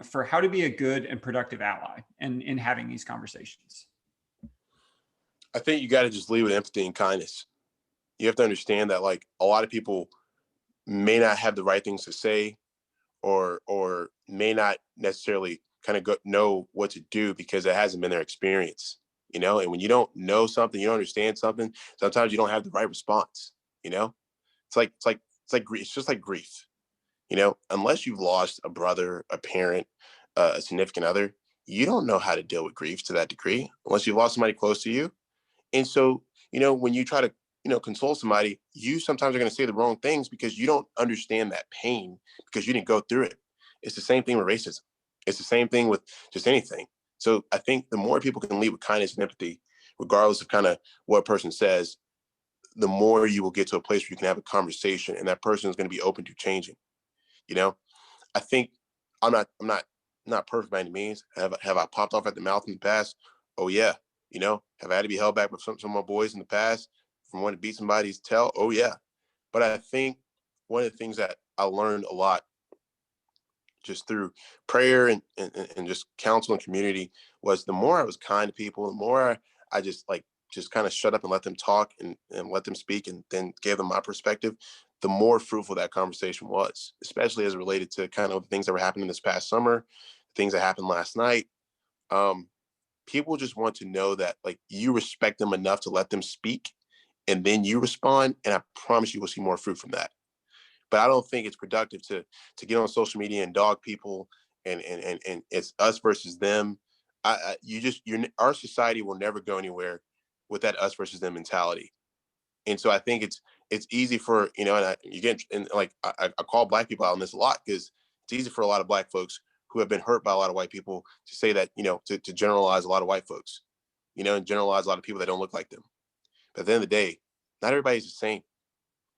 for how to be a good and productive ally in having these conversations? I think you got to just lead with empathy and kindness. You have to understand that, like, a lot of people may not have the right things to say, or may not necessarily kind of know what to do because it hasn't been their experience, and when you don't know something, you don't understand something, sometimes you don't have the right response. It's just like grief. Unless you've lost a brother, a parent, a significant other, you don't know how to deal with grief to that degree unless you've lost somebody close to you. And so, when you try to, console somebody, you sometimes are going to say the wrong things because you don't understand that pain because you didn't go through it. It's the same thing with racism. It's the same thing with just anything. So I think the more people can lead with kindness and empathy, regardless of kind of what a person says, the more you will get to a place where you can have a conversation and that person is going to be open to changing. I think I'm not perfect by any means. Have I popped off at the mouth in the past? Oh yeah. Have I had to be held back with some of my boys in the past from wanting to beat somebody's tail? Oh yeah. But I think one of the things that I learned a lot just through prayer and just counsel and community was the more I was kind to people, the more I just kind of shut up and let them talk and let them speak and then gave them my perspective, the more fruitful that conversation was, especially as it related to kind of things that were happening this past summer, things that happened last night. People just want to know that, like, you respect them enough to let them speak and then you respond. And I promise you will see more fruit from that. But I don't think it's productive to get on social media and dog people and it's us versus them. Our society will never go anywhere with that us versus them mentality. And so I think it's easy for, I call Black people out on this a lot because it's easy for a lot of Black folks who have been hurt by a lot of white people to say that, to generalize a lot of white folks, and generalize a lot of people that don't look like them. But at the end of the day, not everybody's the same.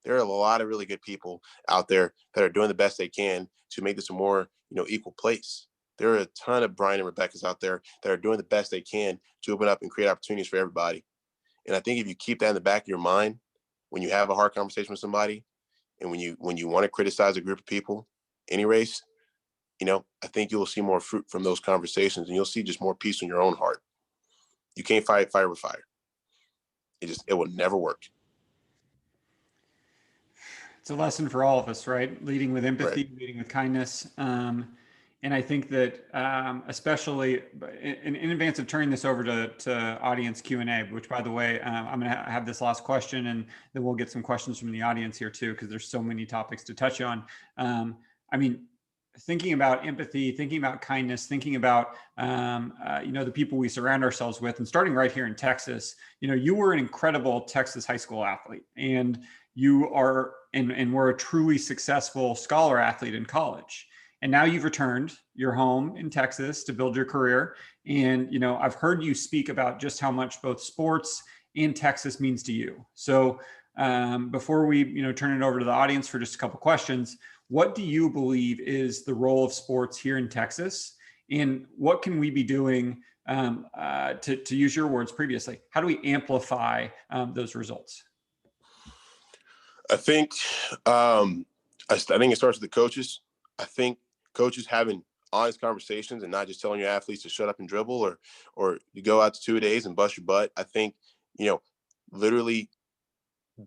There are a lot of really good people out there that are doing the best they can to make this a more, equal place. There are a ton of Brian and Rebecca's out there that are doing the best they can to open up and create opportunities for everybody. And I think if you keep that in the back of your mind, when you have a hard conversation with somebody, and when you want to criticize a group of people, any race, I think you'll see more fruit from those conversations, and you'll see just more peace in your own heart. You can't fight fire with fire. It will never work. It's a lesson for all of us, right? Leading with empathy, Right. leading with kindness. And I think that especially in advance of turning this over to audience Q&A, which by the way, I'm going to have this last question, and then we'll get some questions from the audience here too, because there's so many topics to touch on. I mean, thinking about empathy, thinking about kindness, thinking about the people we surround ourselves with, and starting right here in Texas. You were an incredible Texas high school athlete, and you are and were a truly successful scholar athlete in college. And now you've returned. You're home in Texas to build your career. And I've heard you speak about just how much both sports and Texas means to you. So before we turn it over to the audience for just a couple questions, what do you believe is the role of sports here in Texas, and what can we be doing to use your words previously? How do we amplify those results? I think I think it starts with the coaches. I think coaches having honest conversations and not just telling your athletes to shut up and dribble, or you go out to 2 days and bust your butt. I think literally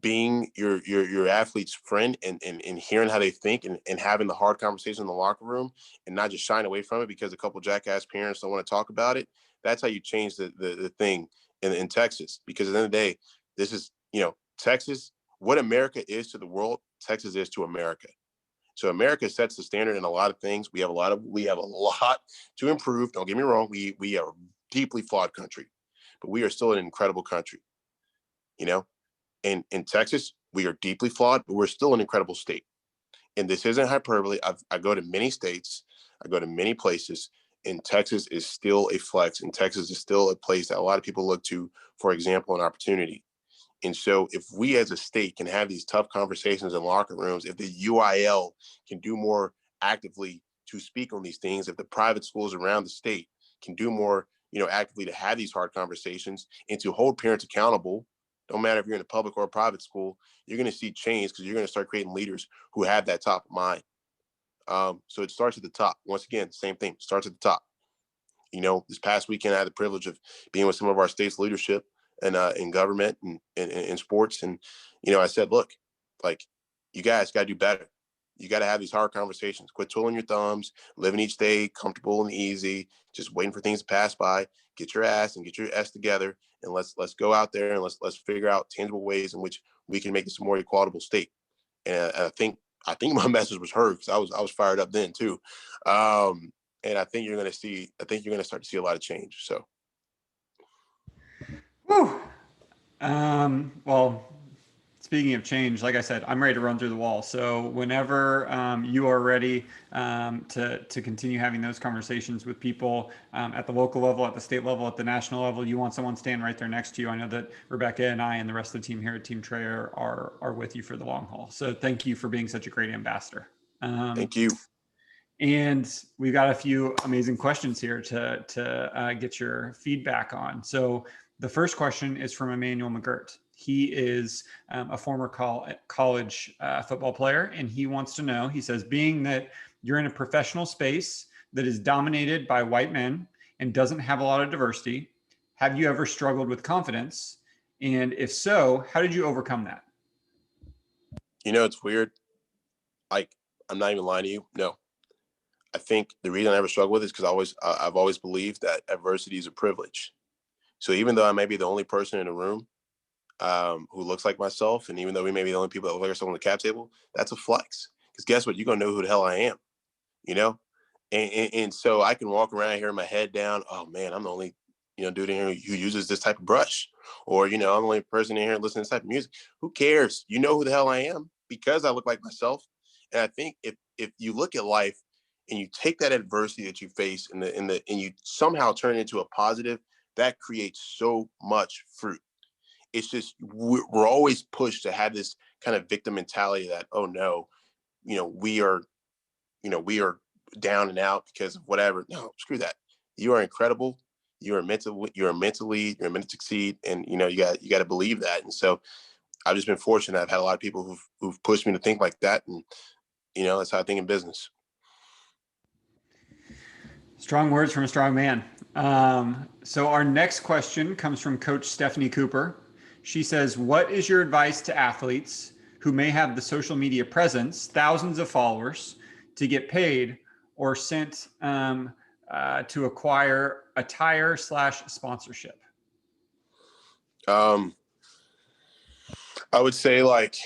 being your athlete's friend and hearing how they think, and having the hard conversation in the locker room, and not just shying away from it because a couple jackass parents don't want to talk about it. That's how you change the thing in Texas. Because at the end of the day, this is Texas. What America is to the world, Texas is to America. So America sets the standard in a lot of things. We have a lot to improve. Don't get me wrong. We are a deeply flawed country, but we are still an incredible country. In Texas, we are deeply flawed, but we're still an incredible state. And this isn't hyperbole. I go to many states, I go to many places, and Texas is still a flex. And Texas is still a place that a lot of people look to, for example, an opportunity. And so if we as a state can have these tough conversations in locker rooms, if the UIL can do more actively to speak on these things, if the private schools around the state can do more, actively to have these hard conversations and to hold parents accountable, don't matter if you're in a public or a private school, you're going to see change, because you're going to start creating leaders who have that top of mind. So it starts at the top. Once again, same thing, starts at the top. This past weekend, I had the privilege of being with some of our state's leadership and in government and in sports. And, I said, look, like, you guys got to do better. You got to have these hard conversations. Quit twiddling your thumbs, living each day comfortable and easy, just waiting for things to pass by. Get your ass and get your S together, and let's go out there and let's figure out tangible ways in which we can make this a more equitable state. And I think my message was heard, because I was fired up then too. And I think you're going to start to see a lot of change. So. Whew. Well, speaking of change, like I said, I'm ready to run through the wall. So whenever you are ready to continue having those conversations with people at the local level, at the state level, at the national level, you want someone standing right there next to you. I know that Rebecca and I and the rest of the team here at Team Trey are with you for the long haul. So thank you for being such a great ambassador. Thank you. And we've got a few amazing questions here to get your feedback on. So the first question is from Emmanuel McGirt. He is a former college football player, and he wants to know, he says, being that you're in a professional space that is dominated by white men and doesn't have a lot of diversity, have you ever struggled with confidence? And if so, how did you overcome that? It's weird. Like, I'm not even lying to you. No. I think the reason I never struggle with it is because I've always believed that adversity is a privilege. So even though I may be the only person in the room who looks like myself, and even though we may be the only people that look like ourselves on the cap table, that's a flex. Because guess what? You're going to know who the hell I am, And so I can walk around here, my head down. Oh, man, I'm the only, dude in here who uses this type of brush. Or, I'm the only person in here listening to this type of music. Who cares? You know who the hell I am, because I look like myself. And I think if you look at life and you take that adversity that you face and you somehow turn it into a positive, that creates so much fruit. It's just, we're always pushed to have this kind of victim mentality that, oh no, we are down and out because of whatever. No, screw that. You are incredible. You're meant to succeed. And you got to believe that. And so I've just been fortunate. I've had a lot of people who've pushed me to think like that. And, that's how I think in business. Strong words from a strong man. So our next question comes from Coach Stephanie Cooper. She says, what is your advice to athletes who may have the social media presence, thousands of followers, to get paid or sent to acquire attire/sponsorship? I would say that's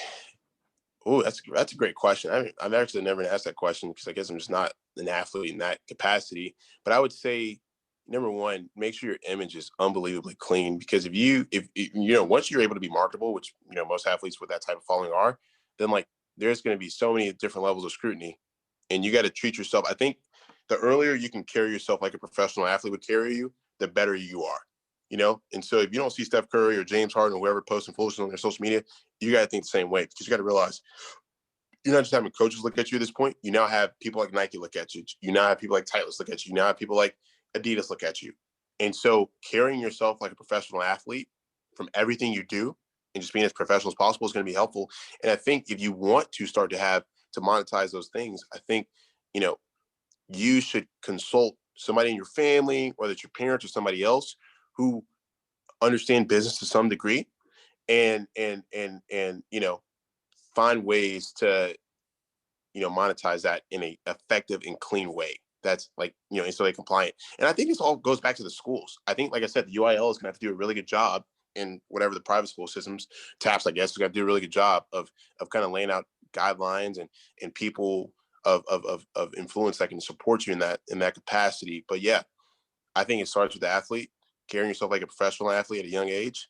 a great question. I've actually never asked that question because I guess I'm just not an athlete in that capacity. But I would say, number one, make sure your image is unbelievably clean, because if once you're able to be marketable, which most athletes with that type of following are, then there's going to be so many different levels of scrutiny, and you got to treat yourself. I think the earlier you can carry yourself like a professional athlete would carry you, the better you are. And so if you don't see Steph Curry or James Harden or whoever posting foolishness on their social media, you got to think the same way, because you got to realize you're not just having coaches look at you at this point. You now have people like Nike look at you. You now have people like Titleist look at you. You now have people like Adidas look at you. And so carrying yourself like a professional athlete from everything you do and just being as professional as possible is going to be helpful. And I think if you want to start to monetize those things, I think, you should consult somebody in your family, whether it's your parents or somebody else, who understand business to some degree, and find ways to monetize that in a effective and clean way that's instantly compliant. And I think this all goes back to the schools. I think, like I said, the UIL is going to have to do a really good job, in whatever the private school systems, TAPS, I guess, is going to do a really good job of kind of laying out guidelines and people of influence that can support you in that capacity. But yeah, I think it starts with the athlete, carrying yourself like a professional athlete at a young age.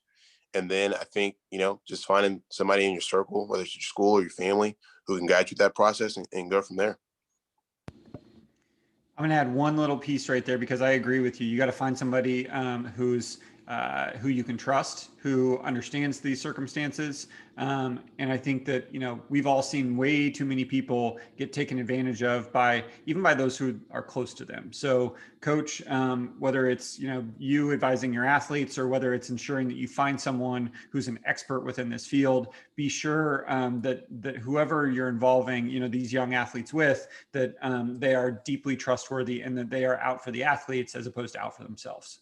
And then I think, just finding somebody in your circle, whether it's your school or your family, who can guide you through that process and go from there. I'm going to add one little piece right there, because I agree with you. You got to find somebody who you can trust, who understands these circumstances. And I think that, we've all seen way too many people get taken advantage of even by those who are close to them. So coach, whether it's, you advising your athletes, or whether it's ensuring that you find someone who's an expert within this field, be sure that whoever you're involving, these young athletes with, that they are deeply trustworthy, and that they are out for the athletes as opposed to out for themselves.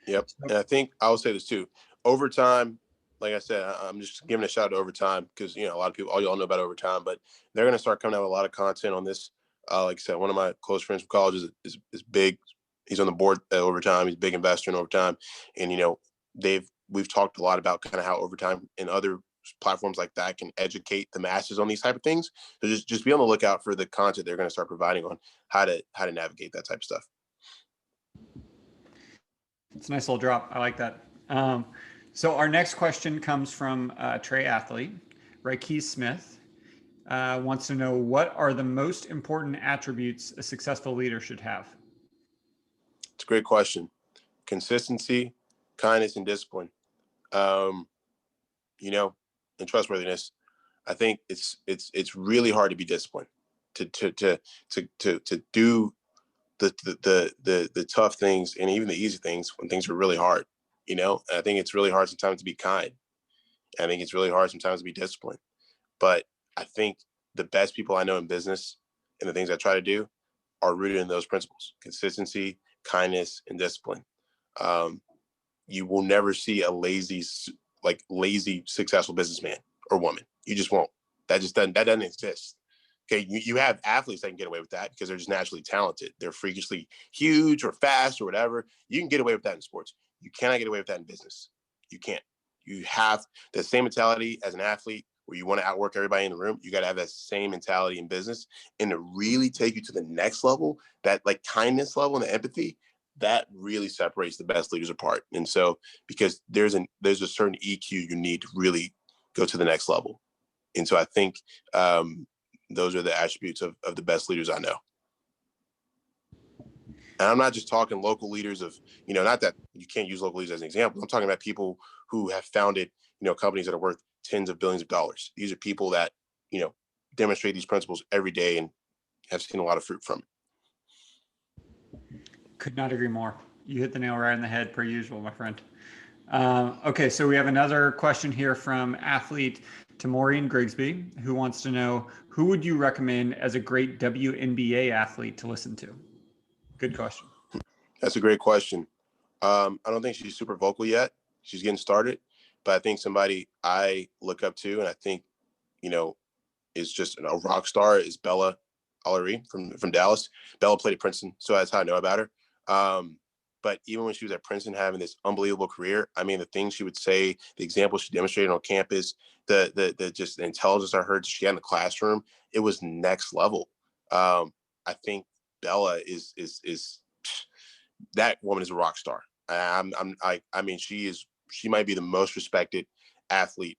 Yep. And I think I'll say this too. Overtime, like I said, I'm just giving a shout out to Overtime, because, a lot of people, all y'all know about Overtime, but they're going to start coming out with a lot of content on this. Like I said, one of my close friends from college is big. He's on the board at Overtime. He's a big investor in Overtime. And, we've talked a lot about kind of how Overtime and other platforms like that can educate the masses on these type of things. So just be on the lookout for the content they're going to start providing on how to navigate that type of stuff. It's a nice little drop. I like that. So our next question comes from Trey athlete. Raikey Smith wants to know, what are the most important attributes a successful leader should have? It's a great question. Consistency, kindness, and discipline. And trustworthiness. I think it's really hard to be disciplined, to do the tough things and even the easy things when things are really hard. I think it's really hard sometimes to be kind. I think it's really hard sometimes to be disciplined. But I think the best people I know in business and the things I try to do are rooted in those principles: consistency, kindness, and discipline. You will never see a lazy, successful businessman or woman. You just won't. That doesn't exist. Okay, you have athletes that can get away with that because they're just naturally talented. They're freakishly huge or fast or whatever. You can get away with that in sports. You cannot get away with that in business. You can't. You have the same mentality as an athlete where you want to outwork everybody in the room. You got to have that same mentality in business. And to really take you to the next level, that kindness level and the empathy, that really separates the best leaders apart. And so, because there's a certain EQ you need to really go to the next level. And so I think those are the attributes of the best leaders I know. And I'm not just talking local leaders not that you can't use local leaders as an example. I'm talking about people who have founded, companies that are worth tens of billions of dollars. These are people that, demonstrate these principles every day and have seen a lot of fruit from it. Could not agree more. You hit the nail right on the head, per usual, my friend. Okay, so we have another question here from athlete Tamorian Grigsby, who wants to know, who would you recommend as a great WNBA athlete to listen to? Good question. That's a great question. I don't think she's super vocal yet. She's getting started, but I think somebody I look up to, and I think, is just a rock star, is Bella Alarie from Dallas. Bella played at Princeton, so that's how I know about her. But even when she was at Princeton, having this unbelievable career, I mean, the things she would say, the example she demonstrated on campus, the just the intelligence I heard she had in the classroom, it was next level. I think Bella is that woman is a rock star. I mean, she might be the most respected athlete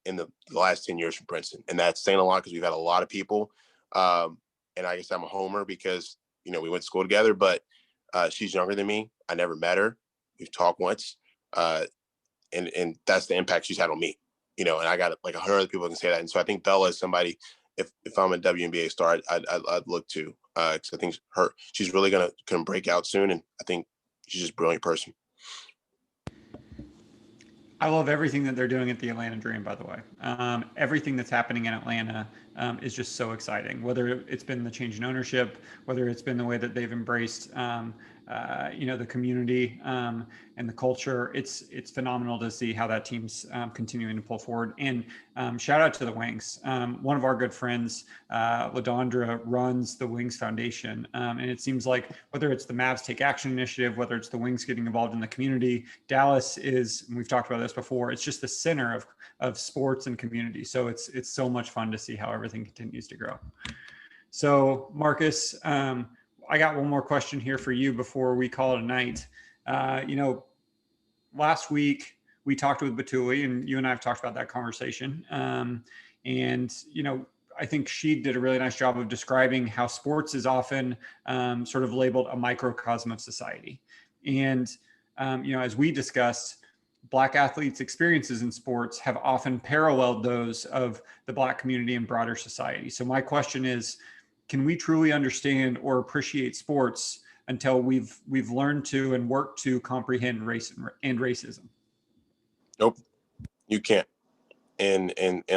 in the last 10 years from Princeton. And that's saying a lot because we've had a lot of people. And I guess I'm a homer because, we went to school together, but she's younger than me. I never met her. We've talked once. And that's the impact she's had on me, and I got like 100 other people can say that. And so I think Bella is somebody, if I'm a WNBA star, I'd look to, because I think she's really going to break out soon. And I think she's just a brilliant person. I love everything that they're doing at the Atlanta Dream, by the way. Everything that's happening in Atlanta is just so exciting, whether it's been the change in ownership, whether it's been the way that they've embraced, the community and the culture. It's phenomenal to see how that team's continuing to pull forward. And shout out to the Wings. One of our good friends, LaDondra, runs the Wings Foundation. And it seems like whether it's the Mavs Take Action Initiative, whether it's the Wings getting involved in the community, Dallas is, and we've talked about this before, it's just the center of sports and community. So it's so much fun to see how everything continues to grow. So Marcus, I got one more question here for you before we call it a night. Last week we talked with Batuli, and you and I have talked about that conversation. I think she did a really nice job of describing how sports is often sort of labeled a microcosm of society. And, as we discussed, Black athletes' experiences in sports have often paralleled those of the Black community and broader society. So my question is, can we truly understand or appreciate sports until we've learned to and worked to comprehend race and racism? Nope, you can't. And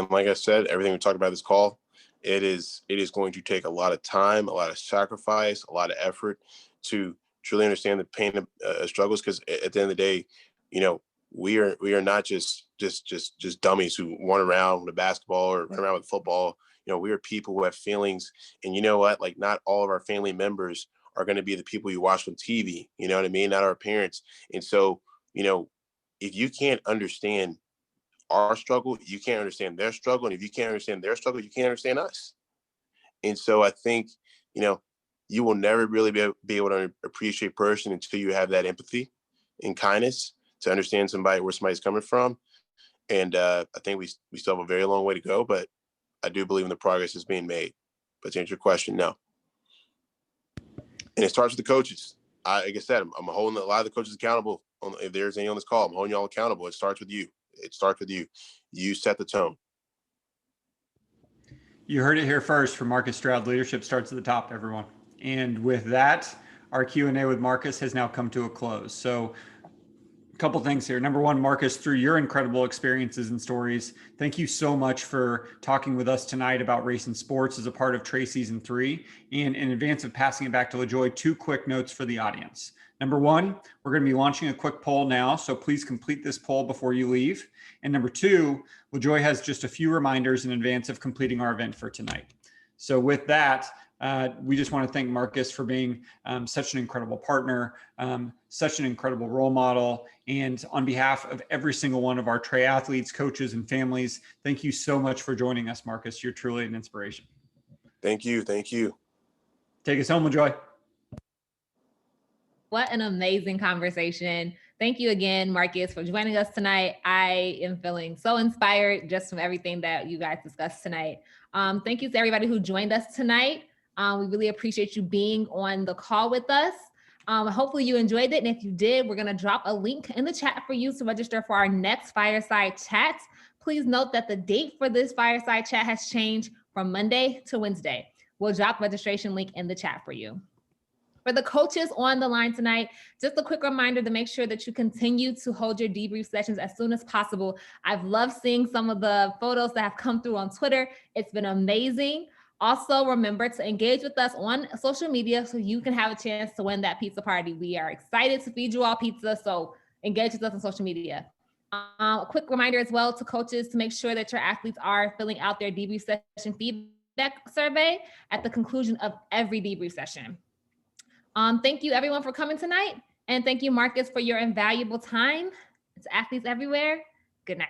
like I said, everything we talked about this call, it is going to take a lot of time, a lot of sacrifice, a lot of effort to truly understand the pain of struggles. Because at the end of the day, we are not just dummies who run around with a basketball or run around with football. We are people who have feelings, and you know what? Like, not all of our family members are going to be the people you watch on TV. You know what I mean? Not our parents. And so, if you can't understand our struggle, you can't understand their struggle. And if you can't understand their struggle, you can't understand us. And so I think, you will never really be able to appreciate a person until you have that empathy and kindness to understand where somebody's coming from. And I think we still have a very long way to go, but I do believe in the progress that's being made. But to answer your question, no. And it starts with the coaches. Like I said, I'm holding a lot of the coaches accountable. If there's any on this call, I'm holding y'all accountable. It starts with you. You set the tone. You heard it here first from Marcus Stroud. Leadership starts at the top, everyone. And with that, our Q&A with Marcus has now come to a close. So a couple things here. Number one, Marcus, through your incredible experiences and stories, thank you so much for talking with us tonight about race and sports as a part of Trey Season 3. And in advance of passing it back to LaJoy, 2 quick notes for the audience. Number one, we're going to be launching a quick poll now, so please complete this poll before you leave. And number 2, LaJoy has just a few reminders in advance of completing our event for tonight. So with that, we just want to thank Marcus for being such an incredible partner, such an incredible role model. And on behalf of every single one of our Trey athletes, coaches, and families, thank you so much for joining us, Marcus. You're truly an inspiration. Thank you. Take us home, LaJoy. What an amazing conversation. Thank you again, Marcus, for joining us tonight. I am feeling so inspired just from everything that you guys discussed tonight. Thank you to everybody who joined us tonight. We really appreciate you being on the call with us. Hopefully you enjoyed it. And if you did, we're going to drop a link in the chat for you to register for our next Fireside Chat. Please note that the date for this Fireside Chat has changed from Monday to Wednesday. We'll drop registration link in the chat for you. For the coaches on the line tonight, just a quick reminder to make sure that you continue to hold your debrief sessions as soon as possible. I've loved seeing some of the photos that have come through on Twitter. It's been amazing. Also, remember to engage with us on social media so you can have a chance to win that pizza party. We are excited to feed you all pizza, so engage with us on social media. A quick reminder as well to coaches to make sure that your athletes are filling out their debrief session feedback survey at the conclusion of every debrief session. Thank you everyone for coming tonight. And thank you, Marcus, for your invaluable time. It's athletes everywhere. Good night.